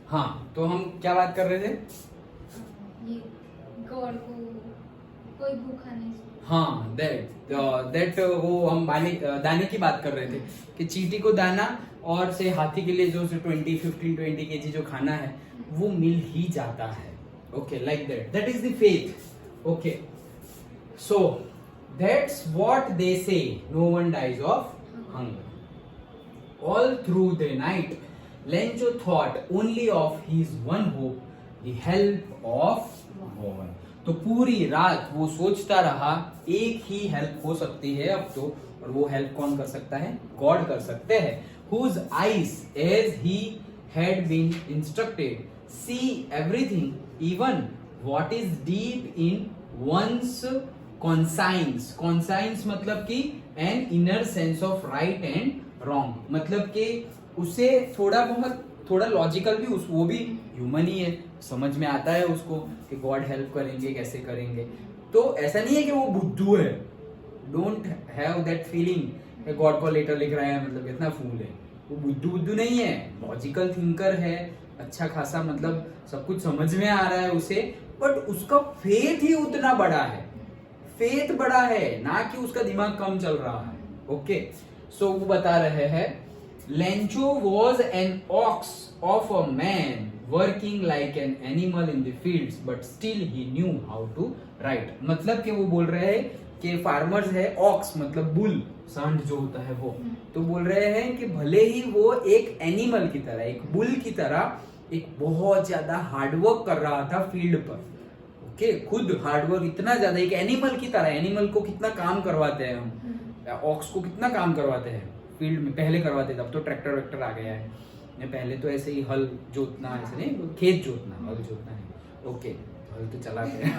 हाँ, तो हम क्या बात कर रहे थे? ये गॉड को कोई भूखा नहीं सोता। हाँ, दैट वो हम दाने की बात कर रहे थे कि चींटी को दाना और से हाथी के लिए जो 15-20 केजी जो खाना है वो मिल ही जाता है। Okay, like that is the faith. Okay, so that's what they say, no one dies of hunger. All through the night, Lencho thought only of his one hope, the help of God. तो पूरी रात वो सोचता रहा एक ही help हो सकती है अब तो, और वो हेल्प कौन कर सकता है? गॉड कर सकते हैं। Whose eyes, as he had been instructed, see everything, even what is deep in one's conscience. Conscience मतलब कि an inner sense of right and wrong, मतलब कि उसे थोड़ा लॉजिकल भी वो भी ह्यूमन ही है, समझ में आता है उसको कि गॉड हेल्प करेंगे, कैसे करेंगे। तो ऐसा नहीं है कि वो बुद्धू है। Don't have that feeling God को लेटर लिख रहा है मतलब कितना फूल है। वो बुद्धू नहीं है, लॉजिकल थिंकर है, अच्छा खासा मतलब सब कुछ समझ में आ रहा है उसे, बट उसका फेथ ही उतना बड़ा है। फेथ बड़ा है ना कि उसका दिमाग कम चल रहा है। ओके, सो वो बता रहे हैं Lencho was an ox of a man working like an animal in the fields but still he knew how to write. मतलब कि वो बोल रहे हैं कि फार्मर्स है, ऑक्स मतलब बुल, सांड जो होता है वो, तो बोल रहे हैं कि भले ही वो एक एनिमल की तरह, एक बुल की तरह एक बहुत ज्यादा हार्डवर्क कर रहा था फील्ड पर। ओके, खुद हार्डवर्क इतना ज्यादा, एक एनिमल की तरह। एनिमल को कितना काम करवाते हैं हम, ऑक्स को कितना काम करवाते हैं फील्ड में, पहले करवाते थे, अब तो ट्रैक्टर वेक्टर आ गया है। पहले तो ऐसे ही हल जोतना, ऐसे नहीं, खेत जोतना, हल जोतना है। ओके, हल तो चलाते हैं।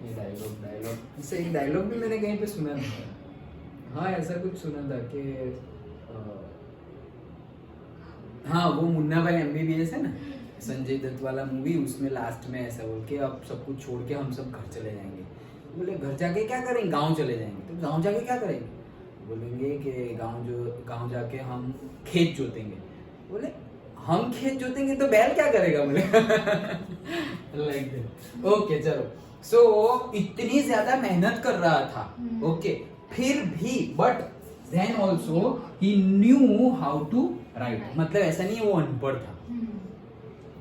ये डायलॉग इससे एक डायलॉग भी मैंने कहीं पे सुना था। हाँ, ऐसा कुछ सुना था कि हाँ, वो मुन्ना भाई MBBS है ना, संजय दत्त वाला मूवी, उसमें लास्ट में ऐसा बोल के अब सब कुछ छोड़ के हम सब घर चले जाएंगे। बोले घर जाके क्या करेंगे? गांव चले जाएंगे। तो गांव जाके क्या करेंगे? बोलेंगे कि गांव जाके हम खेत जोतेंगे। बोले हम खेत जोतेंगे तो बैल क्या करेगा? बोले लाइक दैट। ओके, चलो। सो इतनी ज्यादा मेहनत कर रहा था, ओके, फिर भी but then also he knew how to write. मतलब ऐसा नहीं है वो अनपढ़ था,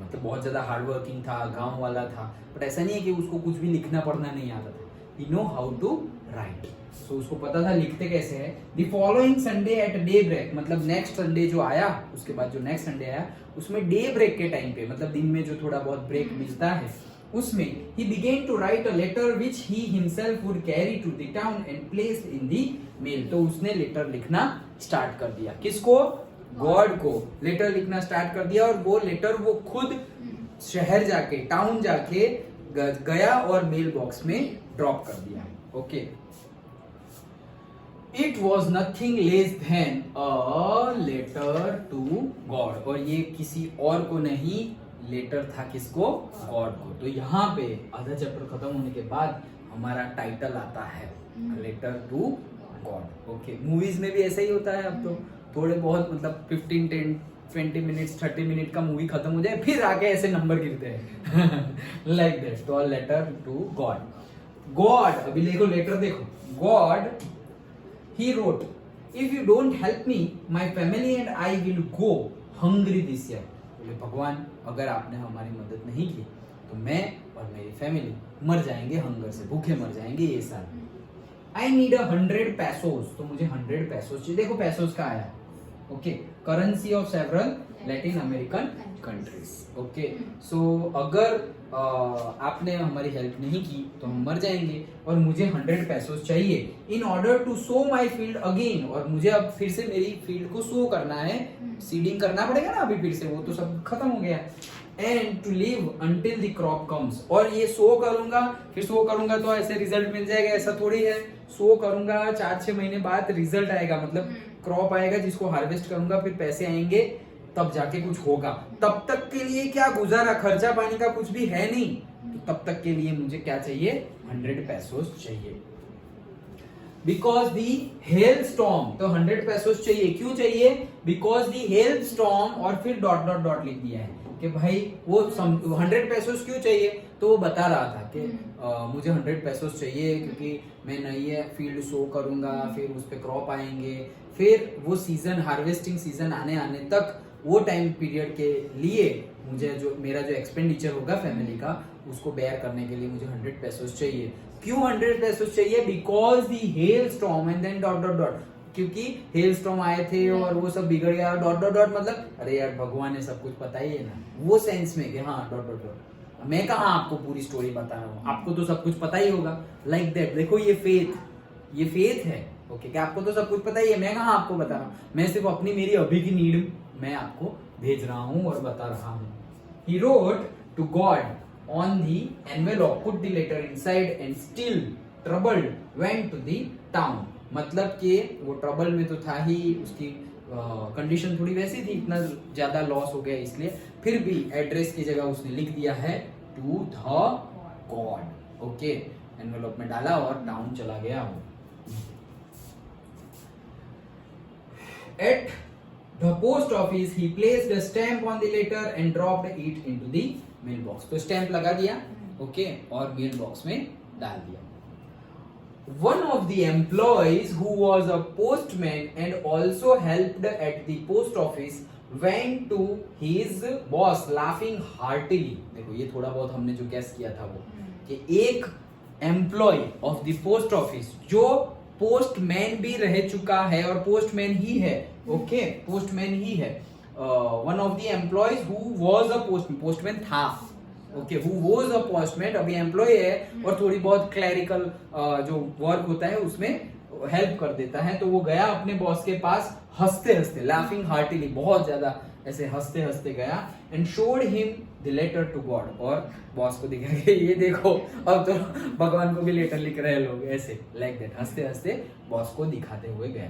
मतलब बहुत ज्यादा हार्ड वर्किंग था, गांव वाला था, बट ऐसा नहीं है कि उसको कुछ भी लिखना पढ़ना नहीं आता था। He know how to write. So उसको पता था लिखते कैसे है। The following Sunday at daybreak, मतलब नेक्स्ट संडे जो आया, उसके बाद जो नेक्स्ट संडे आया उसमें डे ब्रेक के टाइम पे, मतलब दिन में जो थोड़ा बहुत ब्रेक मिलता है, उसमें he began to write a letter which he himself would carry to the town and place in the mail. तो उसने लेटर लिखना स्टार्ट कर दिया। किसको? गॉड को लेटर लिखना स्टार्ट कर दिया, और वो लेटर वो खुद शहर जाके, टाउन जाके गया और मेल बॉक्स में ड्रॉप कर दिया। Okay, it was nothing less than a letter to God, और ये किसी और को नहीं, लेटर था किसको? गॉड को। तो यहाँ पे आधा चैप्टर खत्म होने के बाद हमारा टाइटल आता है letter to God. Okay, movies में भी ऐसा ही होता है। अब तो थोड़े बहुत मतलब 15-20 मिनट्स 30 मिनट का मूवी खत्म हो जाए, फिर आगे ऐसे नंबर गिरते हैं लाइक दैट। तो लेटर टू गॉड। गॉड, अभी देखो लेटर देखो, God he wrote, if you don't help me my family and I will go hungry this year. बोले भगवान, अगर आपने हमारी मदद नहीं की तो मैं और मेरी फैमिली मर जाएंगे, हंगर से भूखे मर जाएंगे ये साल। आई नीड 100 पैसोस, तो मुझे 100 पैसोस चाहिए। देखो पैसोस का आया, okay, currency of several Latin American countries. Okay, so अगर आपने हमारी हेल्प नहीं की तो हम मर जाएंगे, और मुझे 100 पैसोस चाहिए in order to sow my field again, और मुझे अब फिर से मेरी फील्ड को सो करना है, सीडिंग करना पड़ेगा ना अभी फिर से, वो तो सब खत्म हो गया। And to live until the crop comes, और ये सो करूंगा, फिर सो करूंगा तो ऐसे रिजल्ट मिल जाएगा, ऐसा थोड़ी है। सो करूंगा 4-6 महीने बाद रिजल्ट आएगा, मतलब क्रॉप आएगा जिसको हार्वेस्ट करूंगा, फिर पैसे आएंगे, तब जाके कुछ होगा। तब तक के लिए क्या गुजारा, खर्चा पानी का कुछ भी है नहीं, तो तब तक के लिए मुझे क्या चाहिए? 100 पैसोस चाहिए। बिकॉज दी हेल स्टॉर्म, तो 100 पेसोस चाहिए, क्यों चाहिए? बिकॉज दी हेल स्टॉर्म, और फिर डॉट डॉट डॉट लिख दिया है कि भाई वो 100 पेसोस क्यों चाहिए, तो वो बता रहा था कि मुझे 100 पेसोस चाहिए क्योंकि मैं नई फील्ड शो करूंगा, फिर उस पर क्रॉप आएंगे, फिर वो सीजन, हार्वेस्टिंग सीजन आने तक वो टाइम पीरियड के लिए मुझे जो मेरा जो एक्सपेंडिचर होगा फैमिली का, उसको बेयर करने के लिए मुझे 100 पेसोस चाहिए। क्यों 100 पेसोस चाहिए? Because the hail storm and then dot dot dot, क्योंकि हेल स्टॉर्म आए थे और वो सब बिगड़ गया, डॉट डॉट डॉट मतलब अरे यार भगवान ने सब कुछ पता ही है ना, वो सेंस में कि हाँ डॉट डॉट डॉट, मैं कहाँ आपको पूरी स्टोरी बता रहा हूँ, आपको तो सब कुछ पता ही होगा, लाइक दैट। देखो ये फेथ है, ओके, कि आपको तो सब कुछ पता ही है, मैं कहाँ आपको बता रहा हूँ, मैं सिर्फ अपनी मेरी अभी की नीड मैं आपको भेज रहा हूँ और बता रहा हूँ। He wrote to God on the envelope, put the letter inside and still troubled went to the town। मतलब कि वो ट्रबल में तो था ही, उसकी कंडीशन थोड़ी वैसी थी, इतना ज्यादा लॉस हो गया इसलिए, फिर भी एड्रेस की जगह उसने लिख दिया है to the God, okay, envelope में डाला और टाउन चला गया वो। At the post office he placed a stamp on the letter and dropped it into the mailbox। तो स्टैंप लगा दिया, ओके, और मेल बॉक्स में डाल दिया। One of the employees who was a postman and also helped at the post office went to his boss laughing heartily। देखो ये थोड़ा बहुत हमने जो गैस किया था वो, कि एक employ of the post office जो पोस्टमैन भी रह चुका है और पोस्टमैन ही है, ओके, पोस्टमैन ही है, one of the employees who was a postman था, okay, who was a postman, अभी एम्प्लॉय है और थोड़ी बहुत क्लैरिकल जो वर्क होता है उसमें हेल्प कर देता है। तो वो गया अपने बॉस के पास हंसते हंसते, लाफिंग हार्टिली, बहुत ज्यादा ऐसे हंसते हंसते गया, and showed him the letter to God, और बॉस को दिखा कि ये देखो अब तो भगवान को भी लेटर लिख रहे हैं लोग, ऐसे लाइक दैट, हंसते हंसते बॉस को दिखाते हुए गए।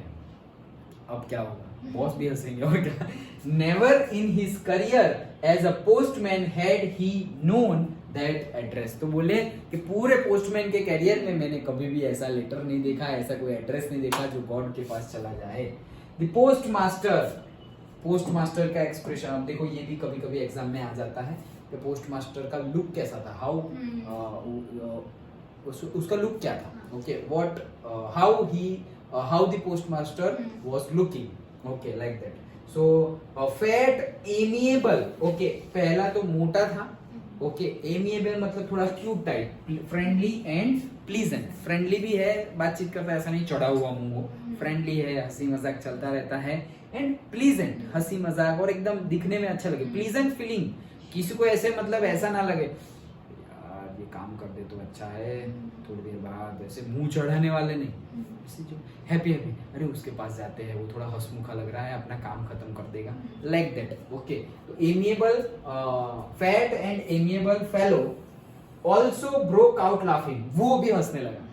अब क्या होगा, बॉस भी हंसेंगे और क्या। Never in his career as a postman had he known that address. तो बोले कि पूरे पोस्टमैन के करियर में मैंने कभी भी ऐसा लेटर नहीं देखा, ऐसा कोई एड्रेस नहीं देखा जो गॉड के पास चला जाए। द पोस्टमास्टर का एक्सप्रेशन, अब देखो ये भी कभी कभी एग्जाम में आ जाता है कि पोस्टमास्टर का लुक कैसा था, उसका लुक क्या था, okay, what how the postmaster was looking, okay, like that. So fat amiable, okay, पहला तो मोटा था, ओके, एमिएबल मतलब थोड़ा cute type, friendly and pleasant, friendly भी है, बातचीत करता है, ऐसा नहीं चढ़ा हुआ मुंह, फ्रेंडली है, हंसी मजाक चलता रहता है, एंड प्लीजेंट, हंसी मजाक, और एकदम दिखने में अच्छा लगे, प्लीजेंट फीलिंग, किसी को ऐसे मतलब ऐसा ना लगे यार ये काम कर दे तो अच्छा है, थोड़ी देर बाद ऐसे मुंह चढ़ाने वाले नहीं, ऐसे जो हैप्पी हैप्पी, अरे उसके पास जाते हैं, वो थोड़ा हंसमुखा लग रहा है, अपना काम खत्म कर देगा, लाइक दैट, ओके। तो amiable, fat and amiable fellow also broke out laughing, वो भी हंसने लगा,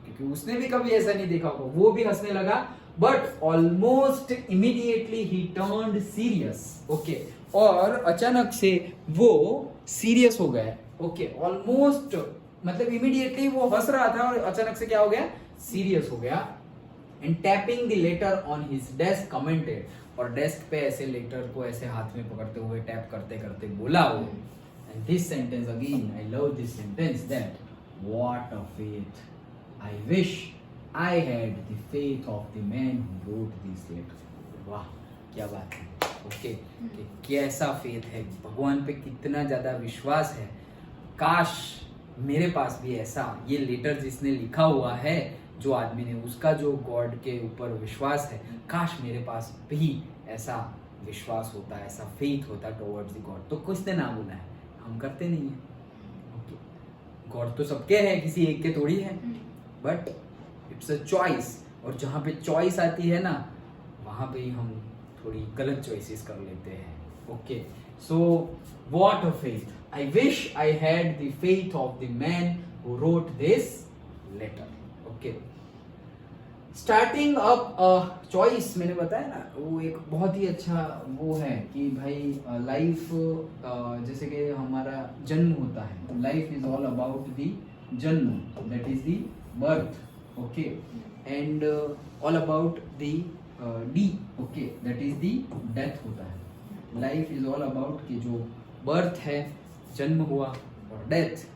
क्योंकि उसने भी कभी ऐसा नहीं देखा होगा, वो भी हंसने लगा, but almost immediately he turned serious, okay, और अचानक से वो सीरियस हो गया, ओके, ऑलमोस्ट मतलब इमीडिएटली वो हंस रहा था और अचानक से क्या हो गया, सीरियस हो गया, and tapping the later on his desk commented, और डेस्क पे ऐसे लेटर को ऐसे हाथ में पकड़ते हुए टैप करते करते बोला वो, and this sentence again, I love this sentence, that what a faith, I wish I had the faith of the man who wrote this letter। वाह क्या बात है, ओके, कि कैसा फेथ है, भगवान पे कितना ज्यादा विश्वास है, काश मेरे पास भी ऐसा ये लेटर जिसने लिखा हुआ है, जो आदमी ने, उसका जो गॉड के ऊपर विश्वास है, काश मेरे पास भी ऐसा विश्वास होता, ऐसा फेथ होता टुवर्ड्स द गॉड। तो किसने ना बोला है, हम करते नहीं है, ओके, गॉड तो सबके हैं, किसी एक के थोड़ी है, बट इट्स अ चॉइस, और जहां पे चॉइस आती है ना, वहां पे ही हम थोड़ी गलत चॉइसेस कर लेते हैं, okay. So what a faith, I wish I had the faith of the man who wrote this letter, okay. Starting up a choice, मैंने बताया ना, वो एक बहुत ही अच्छा वो है कि भाई लाइफ, जैसे कि हमारा जन्म होता है, life is all about the जन्म, that is the birth, okay, and all about the D, okay, that is the death होता है। लाइफ इज ऑल अबाउट कि जो बर्थ है, जन्म हुआ, और डेथ,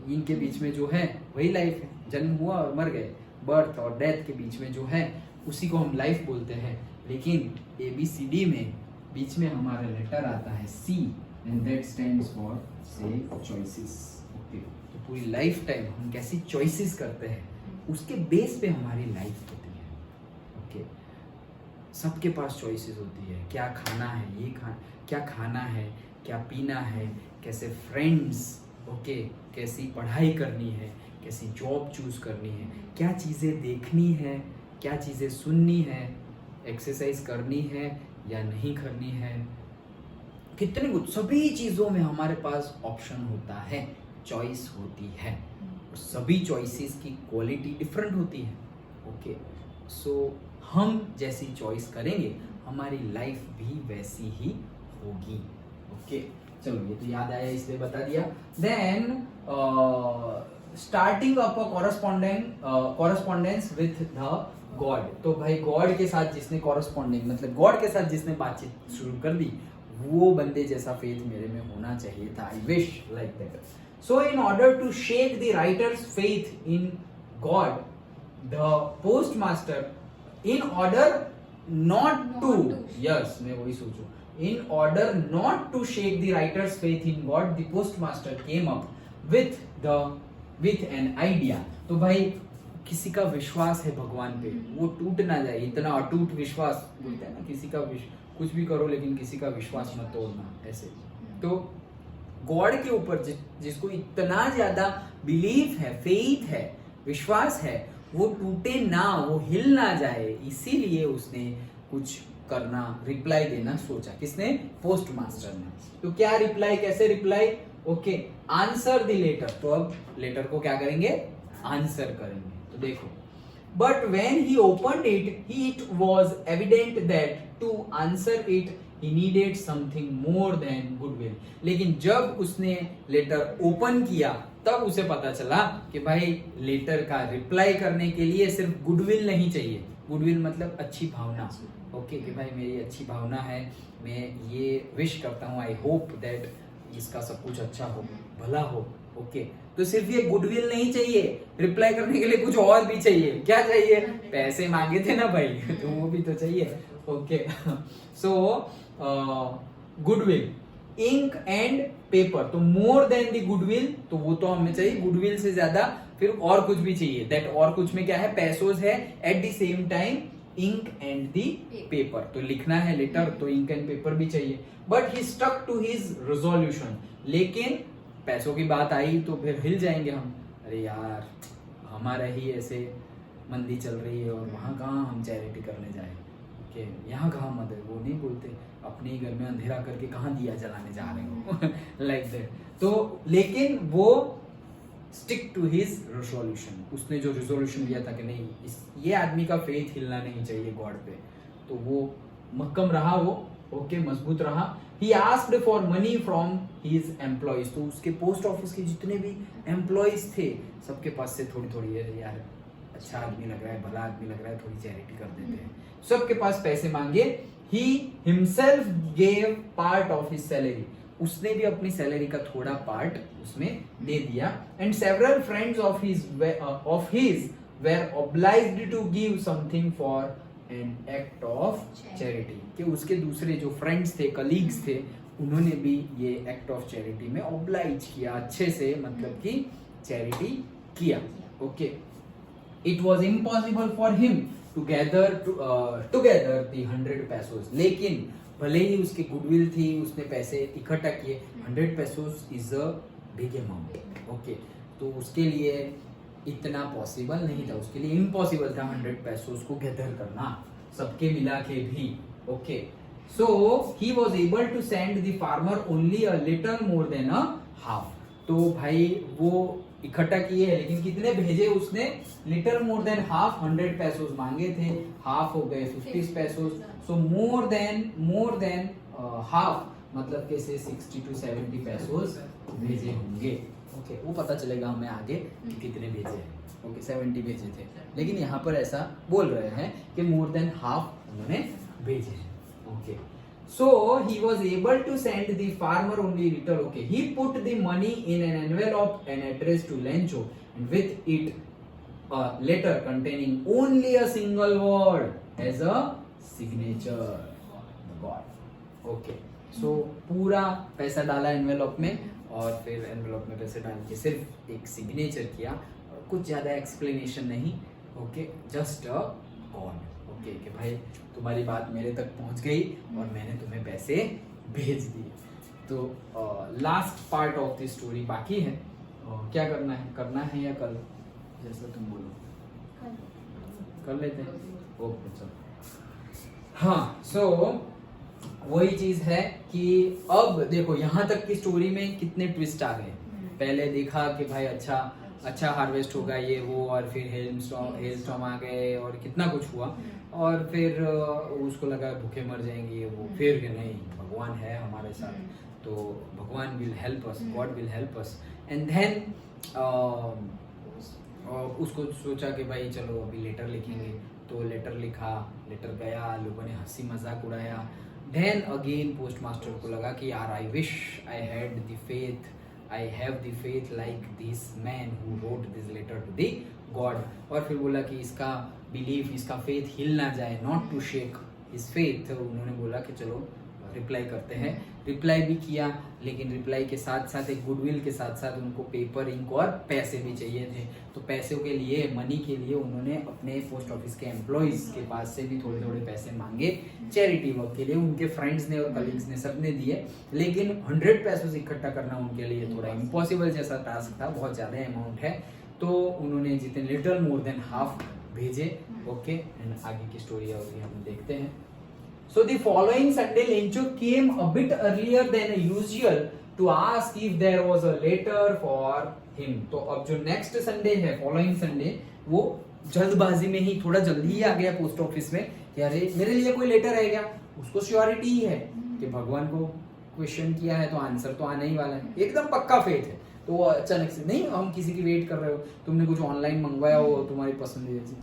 इनके बीच में जो है वही लाइफ है। जन्म हुआ और मर गए, बर्थ और डेथ के बीच में जो है उसी को हम लाइफ बोलते हैं। लेकिन ABCD में बीच में हमारा लेटर आता है C, and that stands for से चॉइसेस। ओके, तो पूरी लाइफ टाइम हम कैसी चॉइसेस करते हैं उसके बेस पे हमारी लाइफ होती है। ओके, सबके पास चॉइसेस होती है, क्या खाना है, क्या खाना है, क्या पीना है, कैसे फ्रेंड्स, ओके, कैसी पढ़ाई करनी है, कैसी जॉब चूज करनी है, क्या चीज़ें देखनी है, क्या चीज़ें सुननी है, एक्सरसाइज करनी है या नहीं करनी है, कितने कुछ, सभी चीज़ों में हमारे पास ऑप्शन होता है, चॉइस होती है। और सभी चॉइसेस की क्वालिटी डिफरेंट होती है। ओके, सो हम जैसी चॉइस करेंगे हमारी लाइफ भी वैसी ही होगी। ओके, चलो ये तो याद आया इसलिए बता दिया। Then starting up a correspondence with the God. तो भाई गॉड के साथ जिसने कॉरेस्पॉन्डिंग मतलब गॉड के साथ जिसने बातचीत शुरू कर दी, वो बंदे जैसा फेथ मेरे में होना चाहिए था। I wish like that. So in order to shake the writer's faith in God, the postmaster, in order not to, yes मैं वही सोचूं, in order not to shake the writer's faith in God, the postmaster came up with an idea। तो भाई किसी का विश्वास है भगवान पे, वो टूट ना जाए, इतना अटूट विश्वास बोलते हैं ना, किसी का कुछ भी करो लेकिन किसी का विश्वास मत तोड़ना, ऐसे। तो गॉड के ऊपर जिसको इतना ज्यादा बिलीफ है, फेथ है, विश्वास है, वो टूटे ना, वो हिल ना जाए, इसीलिए उसने कुछ करना, रिप्लाई देना सोचा। किसने? पोस्टमास्टर ने। तो क्या रिप्लाई, कैसे reply? Okay, answer the letter. तो अब लेटर को क्या करेंगे? आंसर करेंगे। तो देखो, but when he opened it was evident that to answer it he needed something more than goodwill। लेकिन जब उसने लेटर ओपन किया तब उसे पता चला कि भाई लेटर का रिप्लाई करने के लिए सिर्फ गुडविल नहीं चाहिए। गुडविल मतलब अच्छी भावना। ओके, कि भाई मेरी अच्छी भावना है, मैं ये विश करता हूँ, आई होप दैट इसका सब कुछ अच्छा हो, भला हो। ओके, तो सिर्फ ये गुडविल नहीं चाहिए, रिप्लाई करने के लिए कुछ और भी चाहिए। क्या चाहिए? पैसे मांगे थे ना भाई, तो वो भी तो चाहिए। Okay, so goodwill, ink and paper. तो मोर देन द गुडविल, तो वो तो हमें चाहिए, गुडविल से ज्यादा फिर और कुछ भी चाहिए। दैट और कुछ में क्या है? पैसोस है, at the same time ink and the paper. तो लिखना है लेटर, तो इंक एंड पेपर भी चाहिए। But he stuck to his resolution. लेकिन पैसों की बात आई तो फिर हिल जाएंगे हम, अरे यार हमारा ही ऐसे मंदी चल रही है और वहां कहाँ हम चैरिटी करने जाए, ओके, यहाँ कहाँ मदद, वो नहीं बोलते, अपने ही घर में अंधेरा करके कहाँ दिया जलाने जा रहे हो, लाइक दैट। तो लेकिन वो स्टिक टू हिज रिजोल्यूशन, उसने जो रिजोल्यूशन लिया था कि नहीं, ये आदमी का फेथ हिलना नहीं चाहिए गॉड पे, तो वो मक्कम रहा, वो ओके, मजबूत रहा। He asked for money from his employees. तो उसके पोस्ट ऑफिस के जितने भी एम्प्लॉइज थे सबके पास से थोड़ी थोड़ी, यार अच्छा आदमी लग रहा है, भला आदमी लग रहा है, थोड़ी चैरिटी कर देते हैं। सबके पास पैसे मांगे। He himself gave part of his salary. उसने भी अपनी सैलरी का थोड़ा पार्ट उसमें दे दिया। And several friends of his were obliged to give something for an act of charity. कि उसके दूसरे जो फ्रेंड्स थे, कलीग्स थे, उन्होंने भी ये एक्ट ऑफ चैरिटी में ऑब्लाइज किया, अच्छे से मतलब कि चैरिटी किया। Okay, it was impossible for him to gather the 100 pesos. लेकिन भले ही उसकी गुडविल थी, उसने पैसे इकट्ठा किए, 100 pesos is a big amount. Okay, तो उसके लिए इतना पॉसिबल नहीं था, उसके लिए इम्पॉसिबल था 100 पैसोस को गैदर करना, सबके मिला के भी। Okay, so he was able to send the farmer only a little more than a half. तो भाई वो इकट्ठा किए हैं, लेकिन कितने भेजे उसने? Little more than half. 100 पैसोस मांगे थे, हाफ हो गए 50 पैसोस। सो मोर देन हाफ, मतलब कैसे 60 to 70 पैसोस भेजे होंगे। ओके, वो पता चलेगा हमें आगे कि कितने भेजे हैं। ओके 70 भेजे थे, लेकिन यहाँ पर ऐसा बोल रहे हैं कि मोर देन हाफ उन्होंने भेजे हैं। Okay, so he was able to send the farmer only little. Okay, he put the money in an envelope and addressed to Lencho, and with it a letter containing only a single word as a signature. The God. Okay, so पूरा पैसा डाला envelope में और फिर envelope में पैसे डाल के सिर्फ एक सिग्नेचर किया, कुछ ज्यादा एक्सप्लेनेशन नहीं। Okay, just a call. Okay कि भाई तुम्हारी बात मेरे तक पहुंच गई और मैंने तुम्हें पैसे भेज दिए। तो last part of the story बाकी है। क्या करना है या कल, जैसा तुम बोलो कर लेते हैं। ओके चलो, हाँ सो वही चीज है कि अब देखो यहाँ तक की स्टोरी में कितने ट्विस्ट आ गए। पहले देखा कि भाई अच्छा हार्वेस्ट होगा ये वो, और फिर हेलस्टॉर्म आ गए और कितना कुछ हुआ, और फिर उसको लगा भूखे मर जाएंगे ये वो, फिर नहीं भगवान है हमारे साथ तो भगवान will help us, God will help us. And then उसको सोचा कि भाई चलो अभी लेटर लिखेंगे, तो लेटर लिखा, लेटर गया, लोगों ने हंसी मजाक उड़ाया। देन अगेन पोस्ट मास्टर को लगा कि यार आई wish I had the faith, I have the faith like this man who wrote this letter to the God। और फिर बोला कि इसका बिलीफ, इसका फेथ हिल ना जाए, not to shake his faith। तो उन्होंने बोला कि चलो रिप्लाई करते हैं। रिप्लाई भी किया, लेकिन रिप्लाई के साथ साथ एक गुडविल के साथ साथ उनको पेपर, इंक और पैसे भी चाहिए थे। तो पैसों के लिए, मनी के लिए उन्होंने अपने पोस्ट ऑफिस के एम्प्लॉइज के पास से भी थोड़े थोड़े पैसे मांगे चैरिटी वर्क के लिए। उनके फ्रेंड्स ने और कलीग्स ने सबने दिए, लेकिन 100 पैसों से इकट्ठा करना उनके लिए थोड़ा इम्पॉसिबल जैसा टास्क था, बहुत ज़्यादा अमाउंट है। तो उन्होंने जितने लिटिल मोर देन हाफ भेजे। ओके, एंड आगे की स्टोरी अभी हम देखते हैं। So the following Sunday, Lencho came a bit earlier than usual to ask if there was a letter for him। तो अब जो नेक्स्ट संडे है, फॉलोइंग संडे, वो जल्दबाजी में ही थोड़ा जल्दी ही आ गया पोस्ट ऑफिस में कि अरे मेरे लिए कोई लेटर है क्या। उसको श्योरिटी ही है कि भगवान को क्वेश्चन किया है तो आंसर तो आने ही वाला है, एकदम पक्का फेथ है। तो वो अचानक से, नहीं हम किसी की वेट कर रहे हो, तुमने कुछ ऑनलाइन मंगवाया हो तुम्हारी पसंदीदा चीज,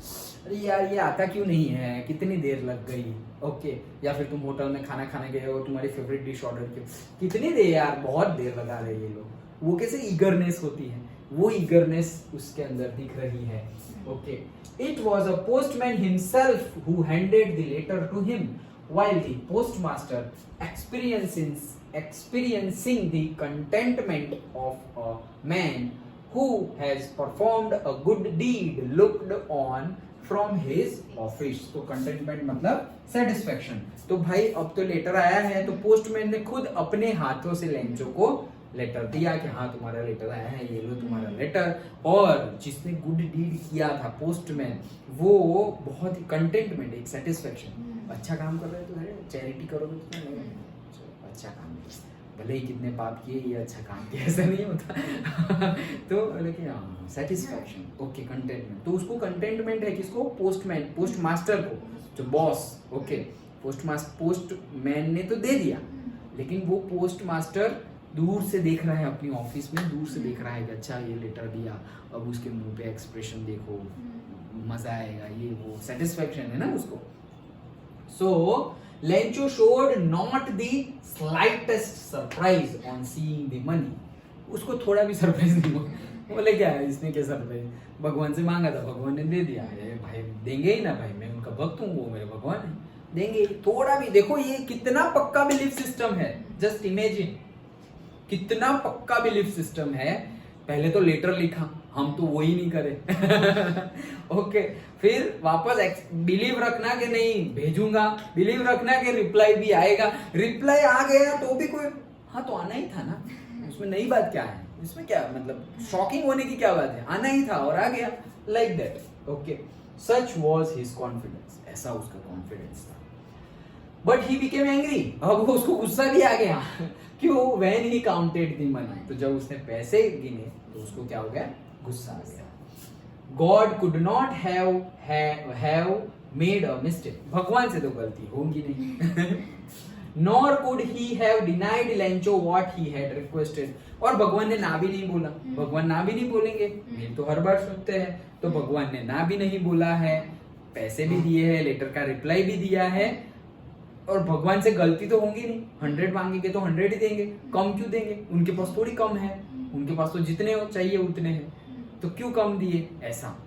अरे यार ये आता क्यों नहीं है, कितनी देर लग गई। ओके, या फिर तुम होटल में खाना खाने गए हो, तुम्हारी फेवरेट डिश ऑर्डर की, कितनी देर यार, बहुत देर लगा रहे ये लोग। वो कैसे ईगरनेस होती है, वो ईगरनेस उसके अंदर दिख रही है। Okay, it was a postman himself who handed the letter to him while the postmaster experiencing the contentment of a man who has performed a good deed looked on from his office। तो contentment मतलब satisfaction। तो भाई अब तो letter आया है, तो postman ने खुद अपने हाथों से लेंचो को लेटर दिया कि हाँ तुम्हारा लेटर आया है, ये लो तुम्हारा लेटर। और जिसने गुड डीड किया था पोस्टमैन, वो बहुत ही कंटेंटमेंट, एक सेटिस्फेक्शन, अच्छा काम कर रहे तो है, चैरिटी करोगे तो नहीं, अच्छा काम, भले ही कितने पाप किए, ये अच्छा काम किया, ऐसा नहीं होता। तो लेकिन हाँ सेटिस्फेक्शन, ओके कंटेंटमेंट। तो उसको कंटेंटमेंट है किसको, पोस्टमैन, पोस्ट मास्टर को, जो बॉस। ओके, पोस्टमैन ने तो दे दिया, लेकिन वो पोस्ट मास्टर दूर से देख रहा है, अपनी ऑफिस में दूर से देख रहा है कि अच्छा ये लेटर दिया, अब उसके मुंह पे एक्सप्रेशन देखो, मजा आएगा, ये वो सेटिस्फेक्शन है ना उसको। So Lencho showed not the slightest surprise on seeing the money। उसको थोड़ा भी सरप्राइज नहीं हुआ, बोले क्या है इसने, क्या सरप्राइज, भगवान से मांगा था, भगवान ने दे दिया, भाई देंगे ही ना, भाई मैं उनका भक्त हूँ, वो मेरे भगवान है, देंगे। थोड़ा भी देखो ये कितना पक्का बिलीफ सिस्टम है, जस्ट इमेजिन कितना पक्का बिलीफ सिस्टम है। पहले तो लेटर लिखा, हम तो वो ही नहीं करे। ओके, फिर वापस बिलीव रखना कि नहीं भेजूंगा, बिलीव रखना कि रिप्लाई भी आएगा, रिप्लाई आ गया तो भी कोई, हाँ तो आना ही था ना, उसमें नई बात क्या है, इसमें क्या मतलब शॉकिंग होने की क्या बात है, आना ही था और आ गया, like that. Okay, such was his confidence, ऐसा उसका कॉन्फिडेंस था। बट ही बिकेम एंग्री, अब उसको गुस्सा भी आ गया। क्यों, when he counted the money, तो जब उसने पैसे गिने तो उसको क्या हो गया, गुस्सा आ गया। God could not have made a mistake, भगवान से तो गलती होगी नहीं। nor could he have denied Lencho what he had requested. और भगवान ने ना भी नहीं बोला, भगवान ना भी नहीं बोलेंगे, मेल तो हर बार सुनते हैं, तो भगवान ने ना भी नहीं बोला है, पैसे भी दिए हैं, लेटर का रिप्लाई भी दिया है, और भगवान से गलती तो होंगी नहीं, 100 मांगेंगे तो 100 ही देंगे, कम क्यों देंगे, उनके पास थोड़ी कम है, उनके पास तो जितने चाहिए उतने हैं, तो क्यों कम दिए, ऐसा।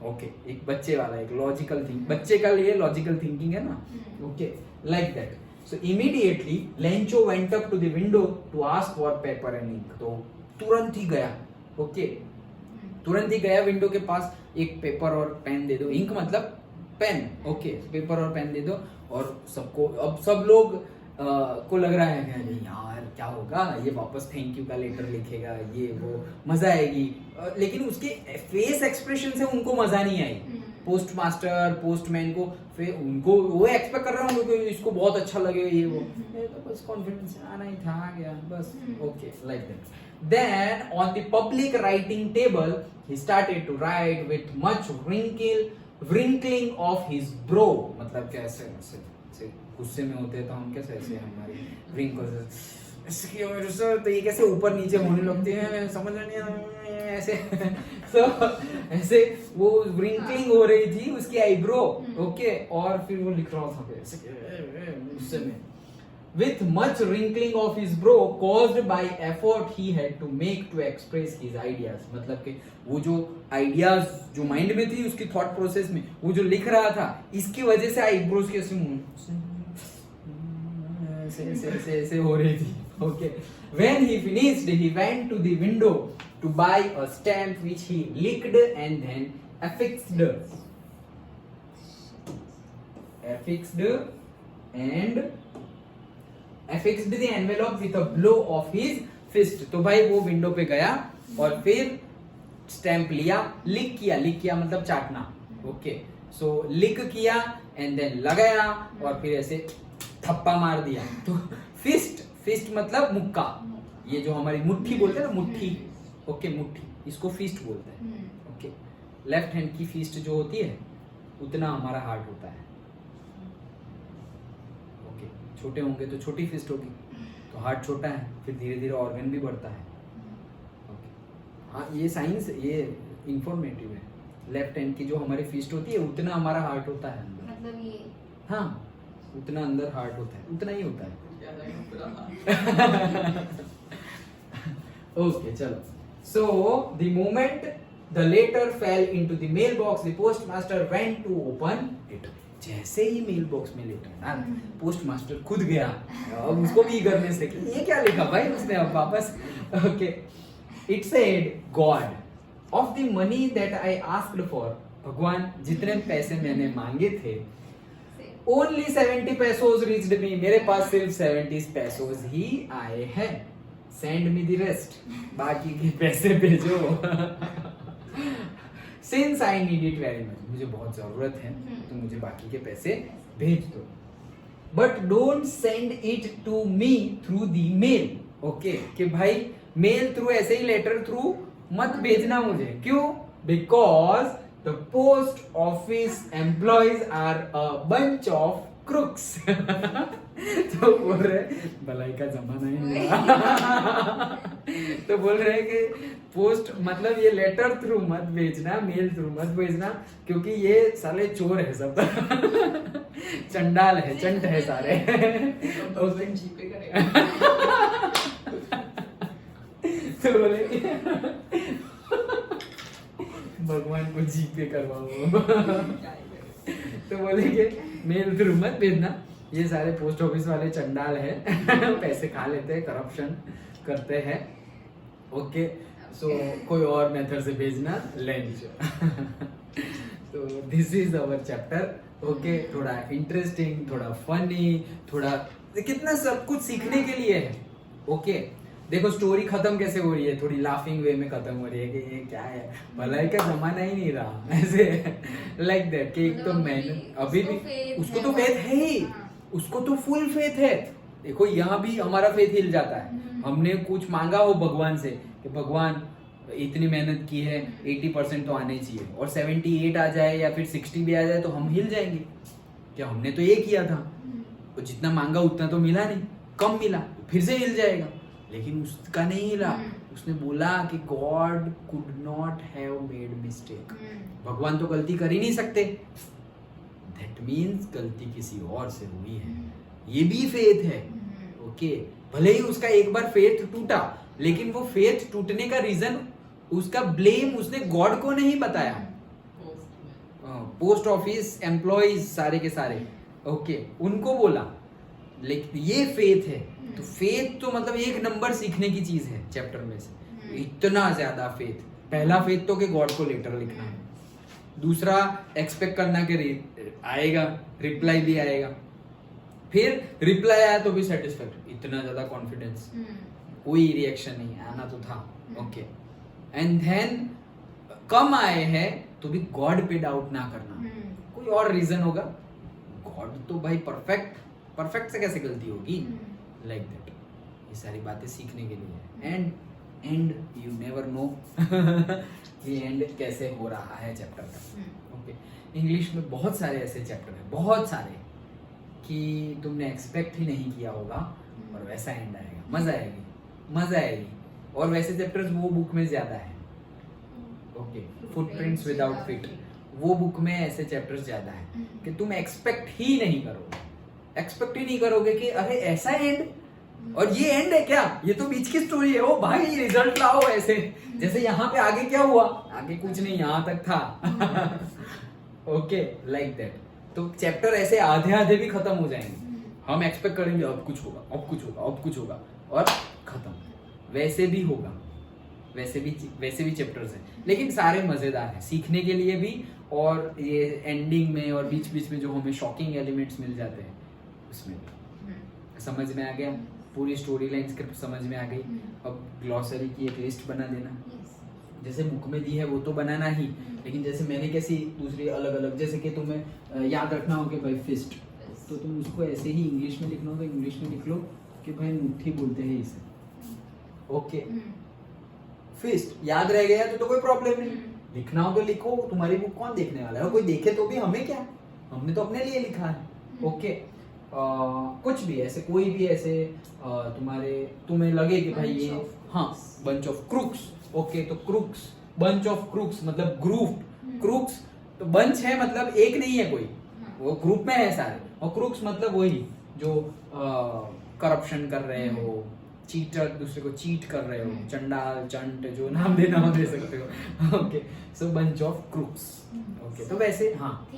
ओके, एक बच्चे वाला, एक लॉजिकल थिंक, बच्चे का लिए लॉजिकल थिंकिंग है ना, okay, like that. So immediately Lencho went up to the window to ask for paper and ink, तो तुरंत ही गया, ओके, तुरंत ही गया विंडो के पास, एक पेपर और पेन दे दो, इंक मतलब पेन, ओके, पेपर और पेन दे दो, और सबको, अब सब लोग को लग रहा है कि अरे यार क्या होगा, ये वापस थैंक यू का लेटर लिखेगा, ये वो, मजा आएगी, लेकिन उसके फेस एक्सप्रेशन से उनको मजा नहीं आई। पोस्टमास्टर, पोस्टमैन को, फिर उनको वो एक्सपेक्ट कर रहे होंगे कि इसको बहुत अच्छा लगेगा, ये वो, तो बस कॉन्फिडेंस आना ही था, आ गया बस, okay, like that. Then on the public writing table he started to write with much wrinkling of his brow, मतलब कैसे ऐसे गुस्से में होते हैं तो हम कैसे ऐसे हमारी wrinkles इसकी वजह से तो ये कैसे ऊपर नीचे होने लगते हैं, समझ नहीं आ ऐसे so ऐसे वो wrinkling हो रही थी उसकी आईब्रो, ओके, और फिर वो लिख रहा था ऐसे गुस्से में, with much wrinkling of his brow caused by effort he had to make to express his ideas, मतलब कि वो जो आइडियाज जो माइंड में थी उसकी थॉट प्रोसेस में वो जो लिख रहा था, इसकी वजह से आईब्रोज के ऐसे हो रही थी, okay. When he finished, he went to the window to buy a stamp which he licked and then affixed the envelope with a blow of his fist। तो भाई वो विंडो पे गया और फिर स्टैंप लिया, लिक किया मतलब चाटना, ओके, सो लिक किया एंड देन लगाया और फिर ऐसे थप्पा मार दिया। तो फिस्ट मतलब मुक्का, ये जो हमारी मुट्ठी बोलते हैं ना, मुट्ठी, ओके, मुट्ठी, इसको फिस्ट बोलते हैं, ओके। लेफ्ट हैंड की फिस्ट जो होती है उतना हमारा हार्ट होता है, ओके, छोटे होंगे तो छोटी फिस्ट होगी, तो हार्ट छोटा है, फिर धीरे धीरे ऑर्गन भी बढ़ता है, ओके। हाँ, ये साइंस, ये इंफॉर्मेटिव है। लेफ्ट हैंड की जो हमारी फिस्ट होती है उतना हमारा हार्ट होता है अंदर, मतलब ये, हाँ, उतना अंदर हार्ट होता है, उतना ही होता है। ओके, चलो। So the moment the letter fell into the mail box, the postmaster went to open it. जैसे ही मेल बॉक्स में लेटर डाला, पोस्टमास्टर खुद गया, अब उसको भी ईगरनेस है कि ये क्या लिखा भाई उसने, अब वापस, okay. It said, God of the money that I asked for, भगवान जितने पैसे मैंने मांगे थे, ओनली 70 pesos reached me, मेरे पास सिर्फ 70 pesos ही आए हैं, सेंड मी द रेस्ट, बाकी के पैसे भेजो। Since I need it very much, मुझे बहुत जरूरत है, तो मुझे बाकी के पैसे भेज दो, but don't send it to me through the mail, okay, कि भाई मेल थ्रू, ऐसे ही लेटर थ्रू मत भेजना मुझे, क्यों? Because the post office employees are a bunch of crooks। तो बोल रहे भलाई का जमाना ही नहीं। तो बोल रहे कि पोस्ट मतलब ये लेटर थ्रू मत भेजना, मेल थ्रू मत भेजना, क्योंकि ये साले चोर है सब। चंडाल है, चंट है सारे। तो बोले भगवान को जीपे करवाओ। तो बोलेंगे मेल थ्रू मत भेजना, ये सारे पोस्ट ऑफिस वाले चंडाल है, पैसे खा लेते हैं, करप्शन करते हैं, ओके। सो कोई और मेथड से भेजना, लंच। तो this is our chapter, okay. थोड़ा इंटरेस्टिंग, थोड़ा फनी, थोड़ा कितना सब कुछ सीखने के लिए है, ओके। देखो स्टोरी खत्म कैसे हो रही है, थोड़ी लाफिंग वे में खत्म हो रही है कि ये क्या है, भलाई का जमाना ही नहीं रहा, ऐसे लाइक दैट कि एक तो मैंने अभी भी उसको तो फेथ है ही, उसको तो फुल फेथ है। देखो यहाँ भी हमारा फेथ हिल जाता है, हमने कुछ मांगा हो भगवान से कि भगवान इतनी मेहनत की है, 80% तो आने चाहिए, और 78 आ जाए या फिर 60 भी आ जाए तो हम हिल जाएंगे, क्या हमने तो ये किया था। जितना मांगा उतना तो मिला नहीं, कम मिला, फिर से हिल जाएगा, लेकिन उसका नहीं हिला। उसने बोला कि God could not have made mistake, भगवान तो गलती कर ही नहीं सकते, दैट मीन्स गलती किसी और से हुई है। ये भी फेथ है। ओके, भले ही उसका एक बार फेथ टूटा, लेकिन वो फेथ टूटने का रीजन, उसका ब्लेम उसने गॉड को नहीं बताया। पोस्ट ऑफिस एम्प्लॉइज सारे के सारे, ओके, उनको बोला, लेकिन ये फेथ है। तो फेथ तो मतलब एक नंबर सीखने की चीज है चैप्टर में से, इतना ज्यादा फेथ। पहला फेथ तो कि गॉड को लेटर लिखना है, दूसरा एक्सपेक्ट करना कि आएगा, रिप्लाई भी आएगा, फिर रिप्लाई आया तो भी सेटिस्फैक्ट, इतना ज्यादा कॉन्फिडेंस, कोई रिएक्शन नहीं, आना तो था। ओके, एंड देन कम आए हैं तो भी गॉड पे डाउट ना करना, कोई और रीजन होगा, गॉड तो भाई परफेक्ट से कैसे गलती होगी, लाइक दैट। ये सारी बातें सीखने के लिए है। एंड यू नेवर नो ये एंड कैसे हो रहा है चैप्टर का। ओके, इंग्लिश में बहुत सारे ऐसे चैप्टर हैं, बहुत सारे, कि तुमने एक्सपेक्ट ही नहीं किया होगा और वैसा एंड आएगा, मजा आएगी। और वैसे चैप्टर्स वो बुक में ज्यादा है। ओके, फुटप्रिंट्स विदाउट फीट, वो बुक में ऐसे चैप्टर्स ज्यादा है कि तुम एक्सपेक्ट ही नहीं करोगे कि अरे ऐसा एंड, और ये एंड है क्या, ये तो बीच की स्टोरी है, ओ भाई रिजल्ट लाओ, ऐसे जैसे यहाँ पे आगे क्या हुआ, आगे कुछ नहीं, यहाँ तक था। Okay, like that. तो चैप्टर ऐसे आधे भी खत्म हो जाएंगे, हम एक्सपेक्ट करेंगे अब कुछ होगा और खत्म। वैसे भी होगा, वैसे भी चैप्टर्स हैं, लेकिन सारे मजेदार हैं सीखने के लिए भी, और ये एंडिंग में और बीच में जो हमें शॉकिंग एलिमेंट्स मिल जाते हैं उसमें भी। समझ में आ गया, पूरी स्टोरी लाइन स्क्रिप्ट समझ में आ गई। अब ग्लॉसरी की एक लिस्ट बना देना, जैसे बुक में दी है वो तो बनाना ही, लेकिन जैसे मैंने कैसी दूसरी अलग, जैसे कि तुम्हें याद रखना हो कि भाई फिस्ट, तो तुम उसको ऐसे ही इंग्लिश में लिखना हो तो इंग्लिश में लिख लो कि भाई मुट्ठी बोलते हैं इसे। ओके, फिस्ट याद रह गया तो कोई प्रॉब्लम नहीं, लिखना हो तो लिखो, तुम्हारी बुक कौन देखने वाला है, कोई देखे तो भी हमें क्या, हमने तो अपने लिए लिखा है। ओके, कुछ भी ऐसे, कोई भी ऐसे तुम्हें लगे कि भाई ये, हाँ, बंच ऑफ क्रूक्स। ओके, तो क्रूक्स, बंच ऑफ क्रूक्स मतलब ग्रुप, क्रूक्स तो बंच है, मतलब एक नहीं है कोई, वो ग्रुप में है सारे, और क्रूक्स मतलब वही जो करप्शन कर रहे हो, चीटर, दूसरे को चीट कर रहे हो, चंडाल, चंट, जो नाम देना हो दे सकते हो। Okay, so bunch of crooks. Okay, तो वैसे हाँ,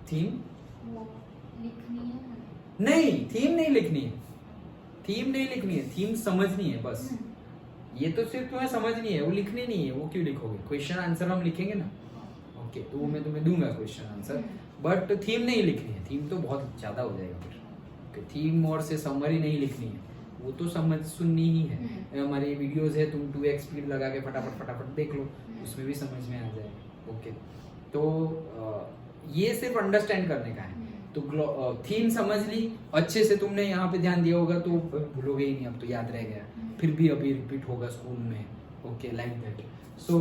थीम नहीं, थीम नहीं लिखनी है, थीम समझनी है बस। ये तो सिर्फ तुम्हें समझनी है, वो लिखनी नहीं है। वो क्यों लिखोगे, क्वेश्चन आंसर हम लिखेंगे ना। ओके, तो वो मैं तुम्हें दूंगा क्वेश्चन आंसर, बट थीम नहीं लिखनी है, थीम तो बहुत ज्यादा हो जाएगा फिर। ओके, थीम और से समरी नहीं लिखनी है, वो तो सुननी ही है। हमारी वीडियोस है, तुम 2x स्पीड लगा के फटाफट देख लो, उसमें भी समझ में आ जाएगा। ओके, तो ये सिर्फ अंडरस्टैंड करने का है। तो थीम समझ ली अच्छे से, तुमने यहाँ पे ध्यान दिया होगा तो भूलोगे ही नहीं, अब तो याद रह गया, फिर भी अभी रिपीट होगा स्कूल में। Okay, like that. So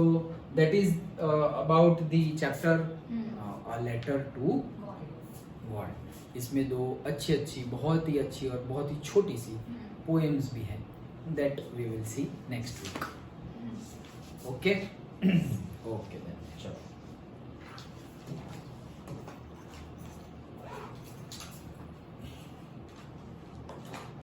that is about the chapter a letter to God. इसमें दो अच्छी, बहुत ही अच्छी और बहुत ही छोटी सी पोएम्स भी हैं, that we will see next week. Okay, okay then, चलो।